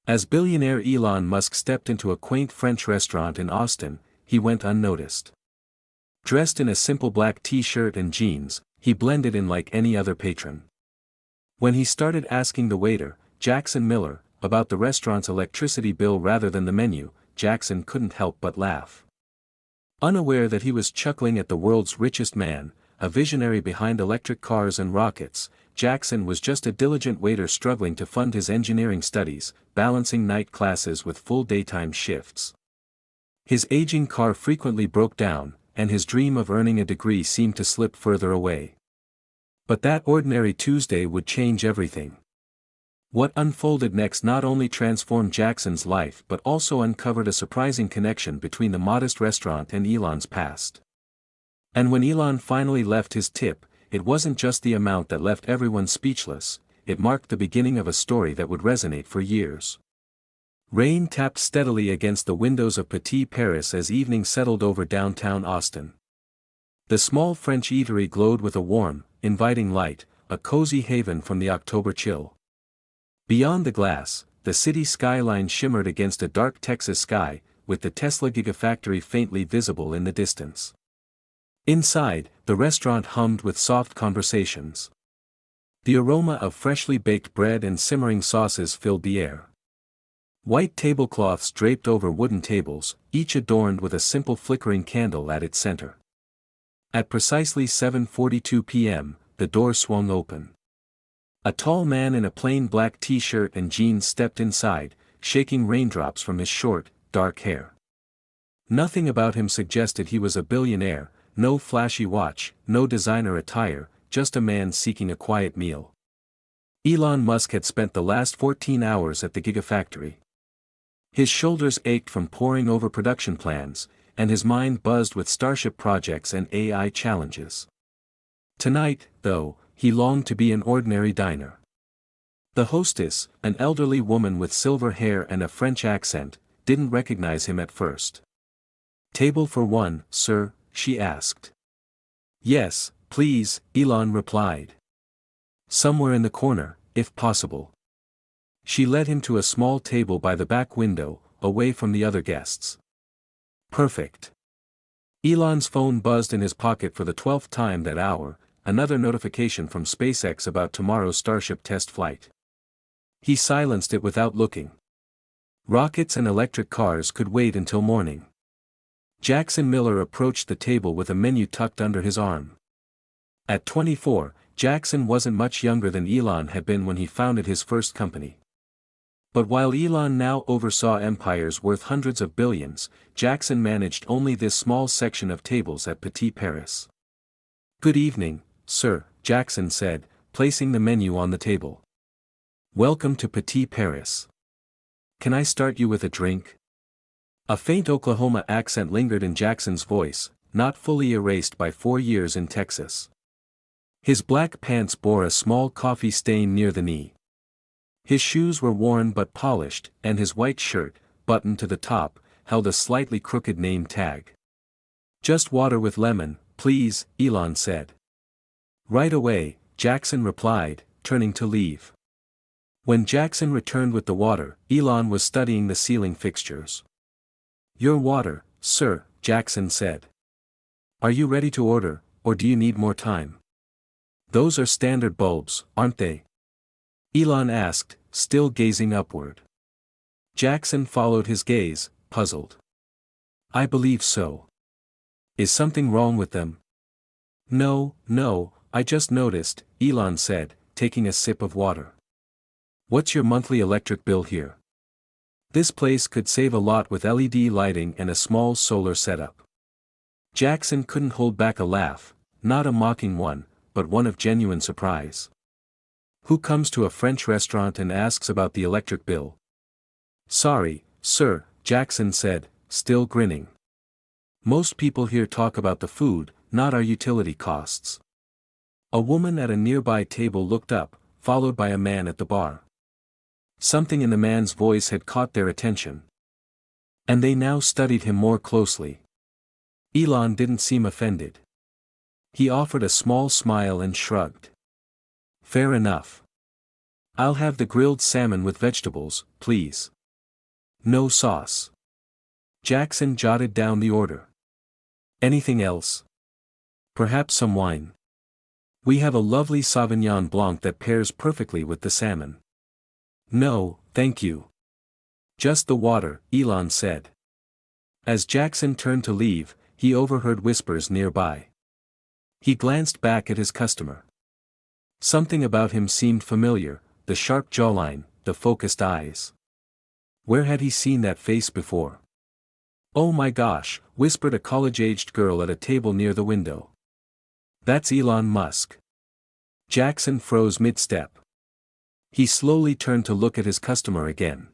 As billionaire Elon Musk stepped into a quaint French restaurant in Austin, he went unnoticed. Dressed in a simple black t-shirt and jeans, he blended in like any other patron. When he started asking the waiter, Jackson Miller, about the restaurant's electricity bill rather than the menu, Jackson couldn't help but laugh. Unaware that he was chuckling at the world's richest man, a visionary behind electric cars and rockets, Jackson was just a diligent waiter struggling to fund his engineering studies, balancing night classes with full daytime shifts. His aging car frequently broke down, and his dream of earning a degree seemed to slip further away. But that ordinary Tuesday would change everything. What unfolded next not only transformed Jackson's life but also uncovered a surprising connection between the modest restaurant and Elon's past. And when Elon finally left his tip, it wasn't just the amount that left everyone speechless, it marked the beginning of a story that would resonate for years. Rain tapped steadily against the windows of Petit Paris as evening settled over downtown Austin. The small French eatery glowed with a warm, inviting light, a cozy haven from the October chill. Beyond the glass, the city skyline shimmered against a dark Texas sky, with the Tesla Gigafactory faintly visible in the distance. Inside, the restaurant hummed with soft conversations. The aroma of freshly baked bread and simmering sauces filled the air. White tablecloths draped over wooden tables, each adorned with a simple flickering candle at its center. At precisely 7:42 p.m., the door swung open. A tall man in a plain black t-shirt and jeans stepped inside, shaking raindrops from his short, dark hair. Nothing about him suggested he was a billionaire, no flashy watch, no designer attire, just a man seeking a quiet meal. Elon Musk had spent the last 14 hours at the Gigafactory. His shoulders ached from poring over production plans, and his mind buzzed with Starship projects and AI challenges. Tonight, though, he longed to be an ordinary diner. The hostess, an elderly woman with silver hair and a French accent, didn't recognize him at first. "Table for one, sir?" she asked. "Yes, please," Elon replied. "Somewhere in the corner, if possible." She led him to a small table by the back window, away from the other guests. Perfect. Elon's phone buzzed in his pocket for the 12th time that hour, another notification from SpaceX about tomorrow's Starship test flight. He silenced it without looking. Rockets and electric cars could wait until morning. Jackson Miller approached the table with a menu tucked under his arm. At 24, Jackson wasn't much younger than Elon had been when he founded his first company. But while Elon now oversaw empires worth hundreds of billions, Jackson managed only this small section of tables at Petit Paris. "Good evening, sir," Jackson said, placing the menu on the table. "Welcome to Petit Paris. Can I start you with a drink?" A faint Oklahoma accent lingered in Jackson's voice, not fully erased by 4 years in Texas. His black pants bore a small coffee stain near the knee. His shoes were worn but polished, and his white shirt, buttoned to the top, held a slightly crooked name tag. "Just water with lemon, please," Elon said. "Right away," Jackson replied, turning to leave. When Jackson returned with the water, Elon was studying the ceiling fixtures. "Your water, sir," Jackson said. "Are you ready to order, or do you need more time?" "Those are standard bulbs, aren't they?" Elon asked, still gazing upward. Jackson followed his gaze, puzzled. "I believe so. Is something wrong with them?" No, I just noticed," Elon said, taking a sip of water. "What's your monthly electric bill here? This place could save a lot with LED lighting and a small solar setup." Jackson couldn't hold back a laugh, not a mocking one, but one of genuine surprise. "Who comes to a French restaurant and asks about the electric bill?" "Sorry, sir," Jackson said, still grinning. "Most people here talk about the food, not our utility costs." A woman at a nearby table looked up, followed by a man at the bar. Something in the man's voice had caught their attention. And they now studied him more closely. Elon didn't seem offended. He offered a small smile and shrugged. "Fair enough. I'll have the grilled salmon with vegetables, please." No sauce. Jackson jotted down the order. Anything else? Perhaps some wine. We have a lovely Sauvignon Blanc that pairs perfectly with the salmon. No, thank you. Just the water, Elon said. As Jackson turned to leave, he overheard whispers nearby. He glanced back at his customer. Something about him seemed familiar, the sharp jawline, the focused eyes. Where had he seen that face before? Oh my gosh, whispered a college-aged girl at a table near the window. That's Elon Musk. Jackson froze mid-step. He slowly turned to look at his customer again.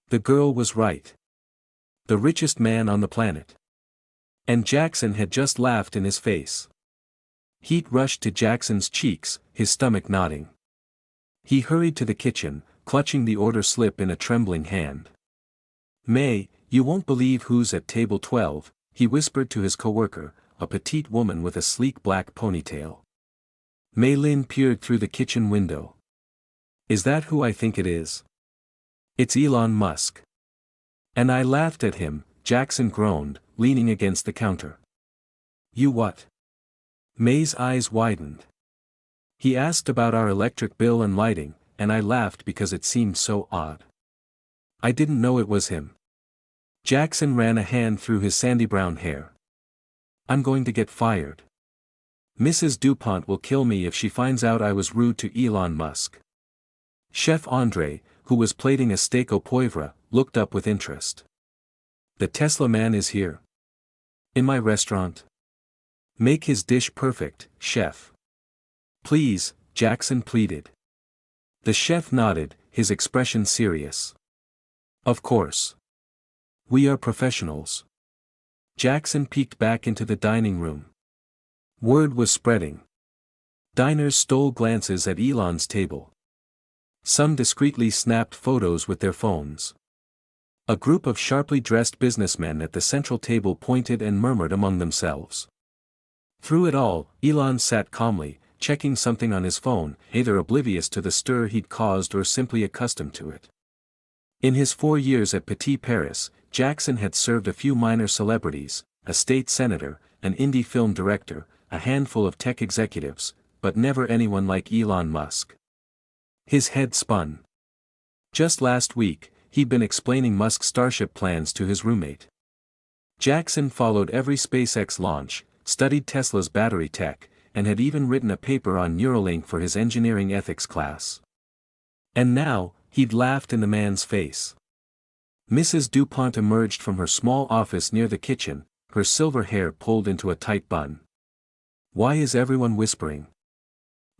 The girl was right. The richest man on the planet. And Jackson had just laughed in his face. Heat rushed to Jackson's cheeks, his stomach knotting. He hurried to the kitchen, clutching the order slip in a trembling hand. May, you won't believe who's at table 12, he whispered to his coworker, a petite woman with a sleek black ponytail. Mei Lin peered through the kitchen window. Is that who I think it is? It's Elon Musk. And I laughed at him, Jackson groaned, leaning against the counter. You what? May's eyes widened. He asked about our electric bill and lighting, and I laughed because it seemed so odd. I didn't know it was him. Jackson ran a hand through his sandy brown hair. I'm going to get fired. Mrs. DuPont will kill me if she finds out I was rude to Elon Musk. Chef Andre, who was plating a steak au poivre, looked up with interest. The Tesla man is here. In my restaurant. Make his dish perfect, chef. Please, Jackson pleaded. The chef nodded, his expression serious. Of course. We are professionals. Jackson peeked back into the dining room. Word was spreading. Diners stole glances at Elon's table. Some discreetly snapped photos with their phones. A group of sharply dressed businessmen at the central table pointed and murmured among themselves. Through it all, Elon sat calmly, checking something on his phone, either oblivious to the stir he'd caused or simply accustomed to it. In his 4 years at Petit Paris, Jackson had served a few minor celebrities, a state senator, an indie film director, a handful of tech executives, but never anyone like Elon Musk. His head spun. Just last week, he'd been explaining Musk's Starship plans to his roommate. Jackson followed every SpaceX launch, studied Tesla's battery tech, and had even written a paper on Neuralink for his engineering ethics class. And now, he'd laughed in the man's face. Mrs. DuPont emerged from her small office near the kitchen, her silver hair pulled into a tight bun. Why is everyone whispering?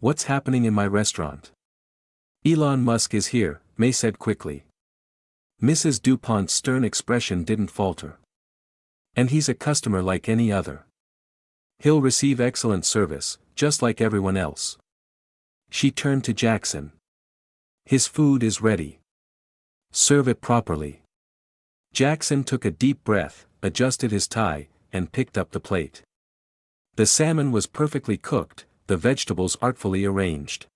What's happening in my restaurant? Elon Musk is here, May said quickly. Mrs. DuPont's stern expression didn't falter. And he's a customer like any other. He'll receive excellent service, just like everyone else. She turned to Jackson. His food is ready. Serve it properly. Jackson took a deep breath, adjusted his tie, and picked up the plate. The salmon was perfectly cooked, the vegetables artfully arranged.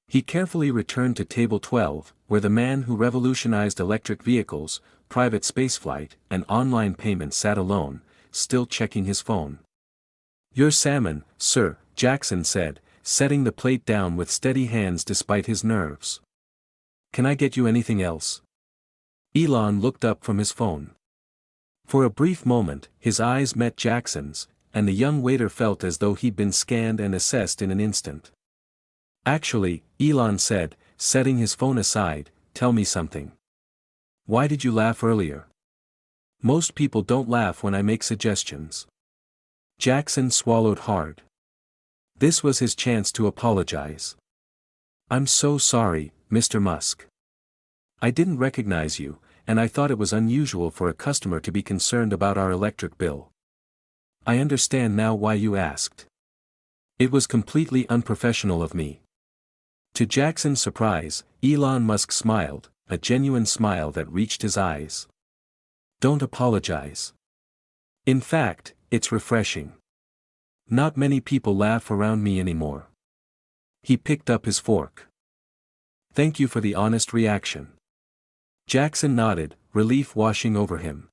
He carefully returned to table 12, where the man who revolutionized electric vehicles, private spaceflight, and online payments sat alone, still checking his phone. Your salmon, sir, Jackson said, setting the plate down with steady hands despite his nerves. Can I get you anything else? Elon looked up from his phone. For a brief moment, his eyes met Jackson's, and the young waiter felt as though he'd been scanned and assessed in an instant. Actually, Elon said, setting his phone aside, tell me something. Why did you laugh earlier? Most people don't laugh when I make suggestions. Jackson swallowed hard. This was his chance to apologize. I'm so sorry, Mr. Musk. I didn't recognize you, and I thought it was unusual for a customer to be concerned about our electric bill. I understand now why you asked. It was completely unprofessional of me. To Jackson's surprise, Elon Musk smiled, a genuine smile that reached his eyes. Don't apologize. In fact, it's refreshing. Not many people laugh around me anymore. He picked up his fork. Thank you for the honest reaction. Jackson nodded, relief washing over him.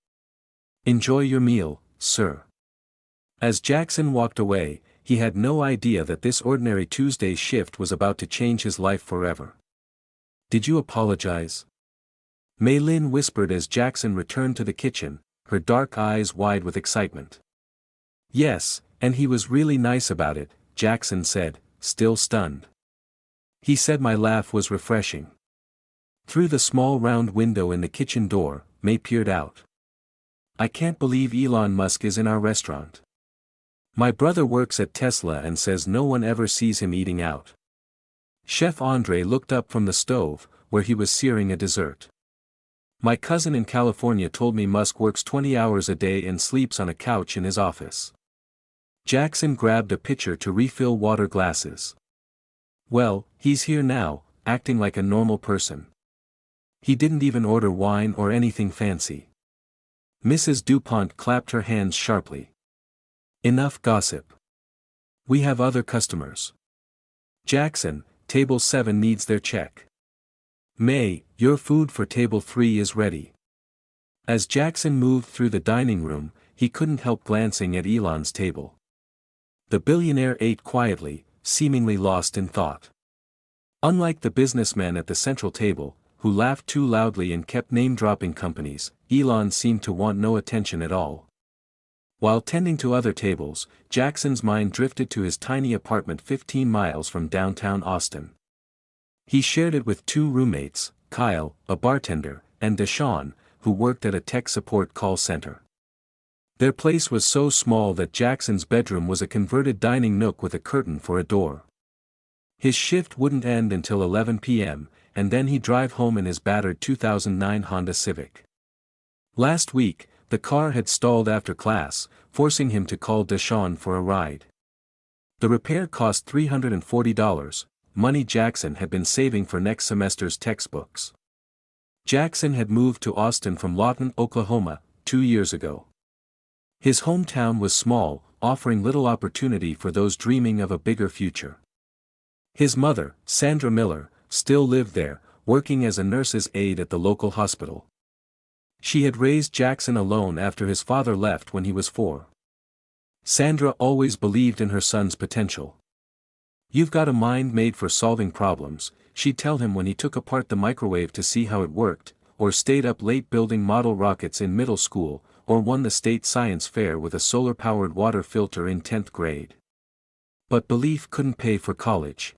"Enjoy your meal, sir." As Jackson walked away, he had no idea that this ordinary Tuesday shift was about to change his life forever. "Did you apologize?" Mei Lin whispered as Jackson returned to the kitchen, her dark eyes wide with excitement. "Yes, and he was really nice about it," Jackson said, still stunned. "He said my laugh was refreshing." Through the small round window in the kitchen door, Mei peered out. "I can't believe Elon Musk is in our restaurant. My brother works at Tesla and says no one ever sees him eating out." Chef Andre looked up from the stove, where he was searing a dessert. "My cousin in California told me Musk works 20 hours a day and sleeps on a couch in his office." Jackson grabbed a pitcher to refill water glasses. "Well, he's here now, acting like a normal person. He didn't even order wine or anything fancy." Mrs. DuPont clapped her hands sharply. "Enough gossip. We have other customers. Jackson, table 7 needs their check. May, your food for table 3 is ready." As Jackson moved through the dining room, he couldn't help glancing at Elon's table. The billionaire ate quietly, seemingly lost in thought. Unlike the businessman at the central table, who laughed too loudly and kept name-dropping companies, Elon seemed to want no attention at all. While tending to other tables, Jackson's mind drifted to his tiny apartment 15 miles from downtown Austin. He shared it with 2 roommates, Kyle, a bartender, and Deshaun, who worked at a tech support call center. Their place was so small that Jackson's bedroom was a converted dining nook with a curtain for a door. His shift wouldn't end until 11 p.m., and then he'd drive home in his battered 2009 Honda Civic. Last week, the car had stalled after class, forcing him to call Deshaun for a ride. The repair cost $340, money Jackson had been saving for next semester's textbooks. Jackson had moved to Austin from Lawton, Oklahoma, 2 years ago. His hometown was small, offering little opportunity for those dreaming of a bigger future. His mother, Sandra Miller, still lived there, working as a nurse's aide at the local hospital. She had raised Jackson alone after his father left when he was 4. Sandra always believed in her son's potential. "You've got a mind made for solving problems," she'd tell him when he took apart the microwave to see how it worked, or stayed up late building model rockets in middle school, or won the state science fair with a solar-powered water filter in 10th grade. But belief couldn't pay for college.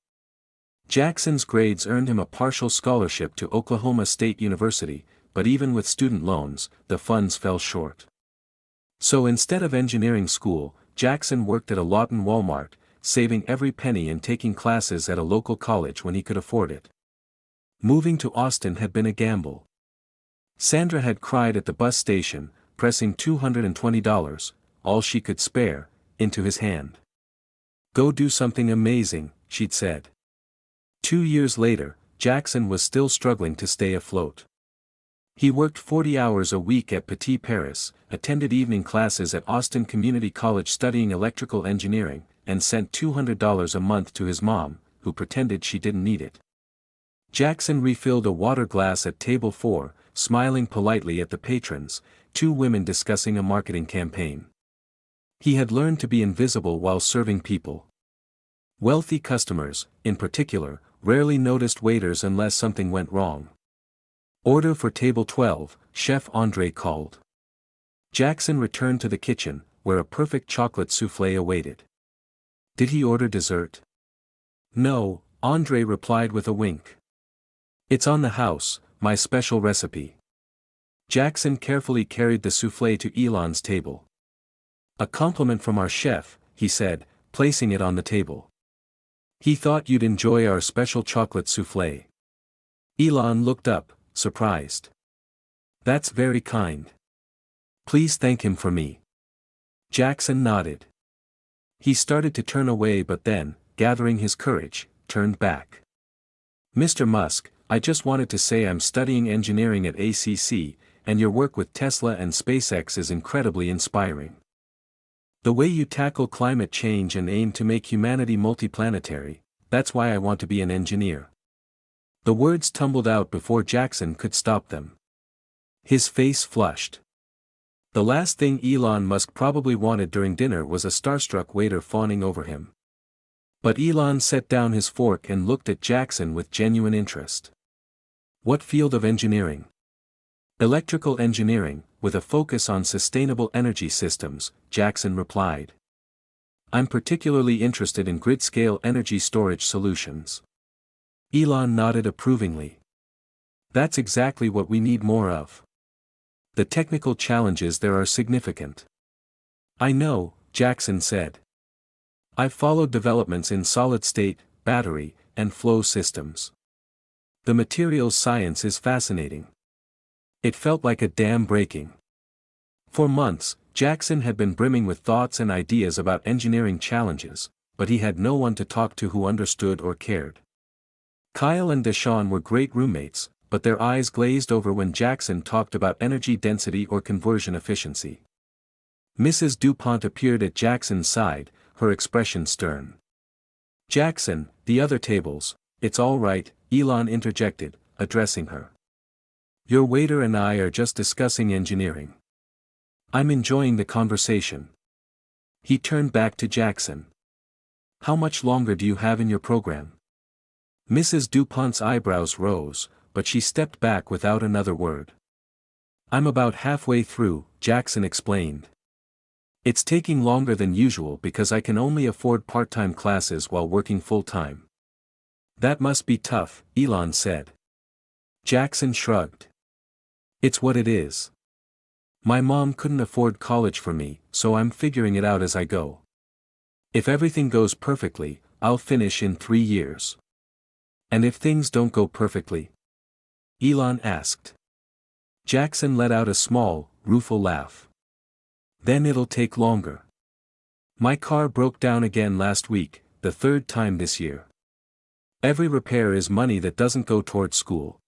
Jackson's grades earned him a partial scholarship to Oklahoma State University, but even with student loans, the funds fell short. So instead of engineering school, Jackson worked at a Lawton Walmart, saving every penny and taking classes at a local college when he could afford it. Moving to Austin had been a gamble. Sandra had cried at the bus station, pressing $220, all she could spare, into his hand. "Go do something amazing," she'd said. 2 years later, Jackson was still struggling to stay afloat. He worked 40 hours a week at Petit Paris, attended evening classes at Austin Community College studying electrical engineering, and sent $200 a month to his mom, who pretended she didn't need it. Jackson refilled a water glass at table 4, smiling politely at the patrons, 2 women discussing a marketing campaign. He had learned to be invisible while serving people. Wealthy customers, in particular, rarely noticed waiters unless something went wrong. "Order for table 12, Chef Andre called." Jackson returned to the kitchen, where a perfect chocolate soufflé awaited. "Did he order dessert?" "No," Andre replied with a wink. "It's on the house, my special recipe." Jackson carefully carried the soufflé to Elon's table. "A compliment from our chef," he said, placing it on the table. "He thought you'd enjoy our special chocolate soufflé." Elon looked up, surprised. "That's very kind. Please thank him for me." Jackson nodded. He started to turn away but then, gathering his courage, turned back. "Mr. Musk, I just wanted to say I'm studying engineering at ACC, and your work with Tesla and SpaceX is incredibly inspiring. The way you tackle climate change and aim to make humanity multiplanetary, that's why I want to be an engineer." The words tumbled out before Jackson could stop them. His face flushed. The last thing Elon Musk probably wanted during dinner was a starstruck waiter fawning over him. But Elon set down his fork and looked at Jackson with genuine interest. What field of engineering? Electrical engineering, with a focus on sustainable energy systems, Jackson replied. I'm particularly interested in grid-scale energy storage solutions. Elon nodded approvingly. That's exactly what we need more of. The technical challenges there are significant. I know, Jackson said. I've followed developments in solid-state, battery, and flow systems. The materials science is fascinating. It felt like a dam breaking. For months, Jackson had been brimming with thoughts and ideas about engineering challenges, but he had no one to talk to who understood or cared. Kyle and Deshaun were great roommates, but their eyes glazed over when Jackson talked about energy density or conversion efficiency. Mrs. DuPont appeared at Jackson's side, her expression stern. Jackson, the other tables, it's all right, Elon interjected, addressing her. Your waiter and I are just discussing engineering. I'm enjoying the conversation. He turned back to Jackson. How much longer do you have in your program? Mrs. DuPont's eyebrows rose, but she stepped back without another word. I'm about halfway through, Jackson explained. It's taking longer than usual because I can only afford part-time classes while working full-time. That must be tough, Elon said. Jackson shrugged. It's what it is. My mom couldn't afford college for me, so I'm figuring it out as I go. If everything goes perfectly, I'll finish in 3 years. And if things don't go perfectly? Elon asked. Jackson let out a small, rueful laugh. Then it'll take longer. My car broke down again last week, the 3rd time this year. Every repair is money that doesn't go toward school.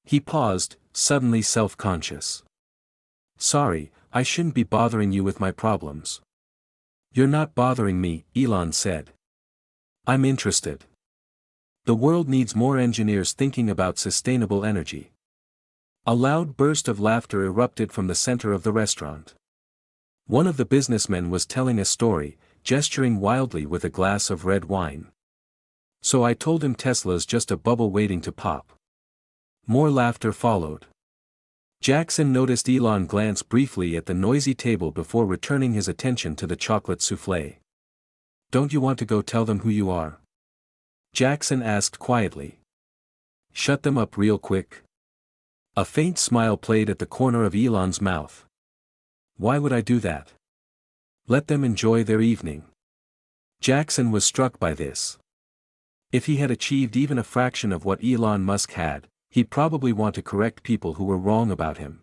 He paused, suddenly self-conscious. Sorry, I shouldn't be bothering you with my problems. You're not bothering me, Elon said. I'm interested. The world needs more engineers thinking about sustainable energy. A loud burst of laughter erupted from the center of the restaurant. One of the businessmen was telling a story, gesturing wildly with a glass of red wine. So I told him Tesla's just a bubble waiting to pop. More laughter followed. Jackson noticed Elon glance briefly at the noisy table before returning his attention to the chocolate soufflé. Don't you want to go tell them who you are? Jackson asked quietly. Shut them up real quick. A faint smile played at the corner of Elon's mouth. Why would I do that? Let them enjoy their evening. Jackson was struck by this. If he had achieved even a fraction of what Elon Musk had, he'd probably want to correct people who were wrong about him.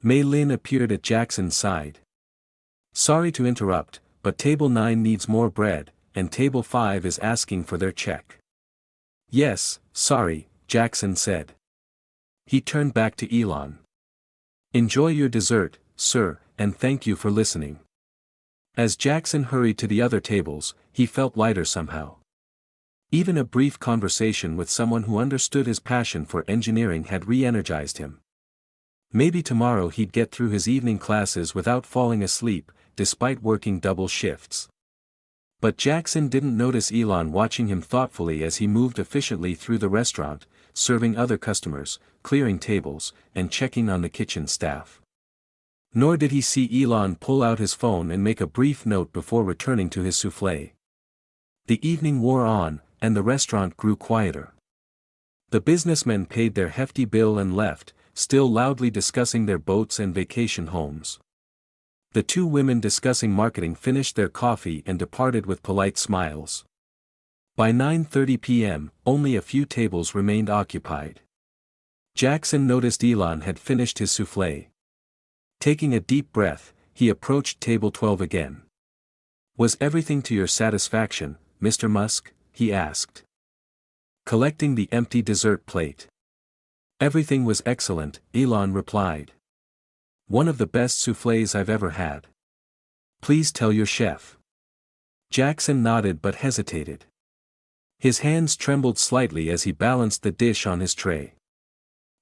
Mei Lin appeared at Jackson's side. Sorry to interrupt, but Table 9 needs more bread, and Table 5 is asking for their check. Yes, sorry, Jackson said. He turned back to Elon. Enjoy your dessert, sir, and thank you for listening. As Jackson hurried to the other tables, he felt lighter somehow. Even a brief conversation with someone who understood his passion for engineering had re-energized him. Maybe tomorrow he'd get through his evening classes without falling asleep, despite working double shifts. But Jackson didn't notice Elon watching him thoughtfully as he moved efficiently through the restaurant, serving other customers, clearing tables, and checking on the kitchen staff. Nor did he see Elon pull out his phone and make a brief note before returning to his soufflé. The evening wore on, and the restaurant grew quieter. The businessmen paid their hefty bill and left, still loudly discussing their boats and vacation homes. The 2 women discussing marketing finished their coffee and departed with polite smiles. By 9:30 p.m., only a few tables remained occupied. Jackson noticed Elon had finished his soufflé. Taking a deep breath, he approached Table 12 again. Was everything to your satisfaction, Mr. Musk? He asked. Collecting the empty dessert plate. Everything was excellent, Elon replied. One of the best soufflés I've ever had. Please tell your chef. Jackson nodded but hesitated. His hands trembled slightly as he balanced the dish on his tray.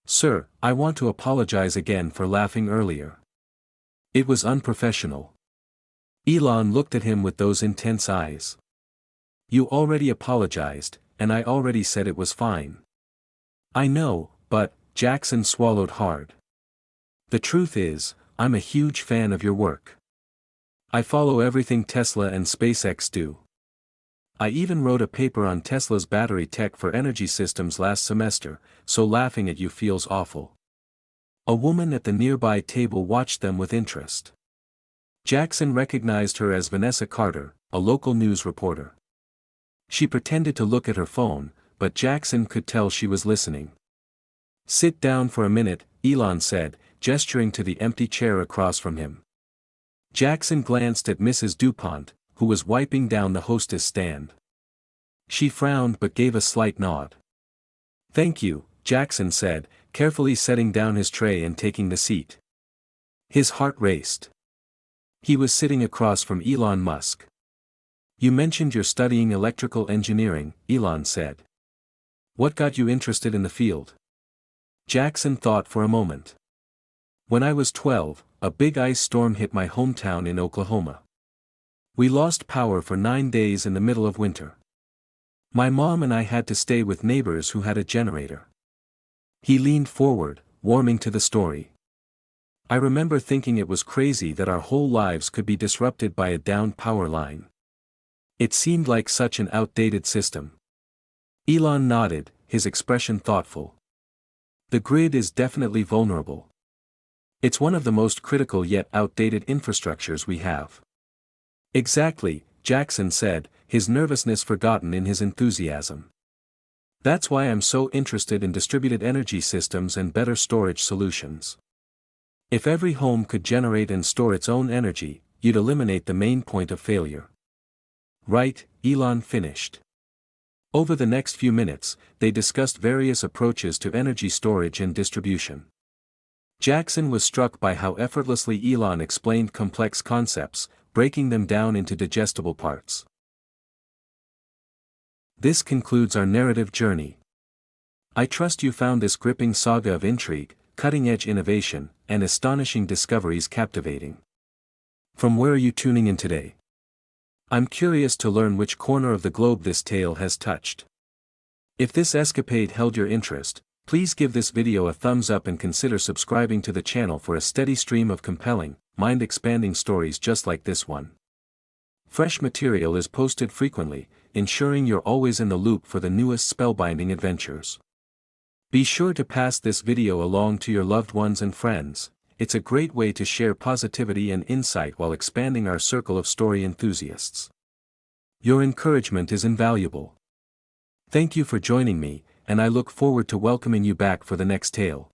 Sir, I want to apologize again for laughing earlier. It was unprofessional. Elon looked at him with those intense eyes. You already apologized, and I already said it was fine. I know, but, Jackson swallowed hard. The truth is, I'm a huge fan of your work. I follow everything Tesla and SpaceX do. I even wrote a paper on Tesla's battery tech for energy systems last semester, so laughing at you feels awful. A woman at the nearby table watched them with interest. Jackson recognized her as Vanessa Carter, a local news reporter. She pretended to look at her phone, but Jackson could tell she was listening. Sit down for a minute, Elon said, gesturing to the empty chair across from him. Jackson glanced at Mrs. DuPont, who was wiping down the hostess stand. She frowned but gave a slight nod. Thank you, Jackson said, carefully setting down his tray and taking the seat. His heart raced. He was sitting across from Elon Musk. You mentioned you're studying electrical engineering, Elon said. What got you interested in the field? Jackson thought for a moment. When I was 12, a big ice storm hit my hometown in Oklahoma. We lost power for 9 days in the middle of winter. My mom and I had to stay with neighbors who had a generator. He leaned forward, warming to the story. I remember thinking it was crazy that our whole lives could be disrupted by a downed power line. It seemed like such an outdated system. Elon nodded, his expression thoughtful. The grid is definitely vulnerable. It's one of the most critical yet outdated infrastructures we have. Exactly, Jackson said, his nervousness forgotten in his enthusiasm. That's why I'm so interested in distributed energy systems and better storage solutions. If every home could generate and store its own energy, you'd eliminate the main point of failure. Right, Elon finished. Over the next few minutes, they discussed various approaches to energy storage and distribution. Jackson was struck by how effortlessly Elon explained complex concepts, breaking them down into digestible parts. This concludes our narrative journey. I trust you found this gripping saga of intrigue, cutting-edge innovation, and astonishing discoveries captivating. From where are you tuning in today? I'm curious to learn which corner of the globe this tale has touched. If this escapade held your interest, please give this video a thumbs up and consider subscribing to the channel for a steady stream of compelling, mind-expanding stories just like this one. Fresh material is posted frequently, ensuring you're always in the loop for the newest spellbinding adventures. Be sure to pass this video along to your loved ones and friends. It's a great way to share positivity and insight while expanding our circle of story enthusiasts. Your encouragement is invaluable. Thank you for joining me, and I look forward to welcoming you back for the next tale.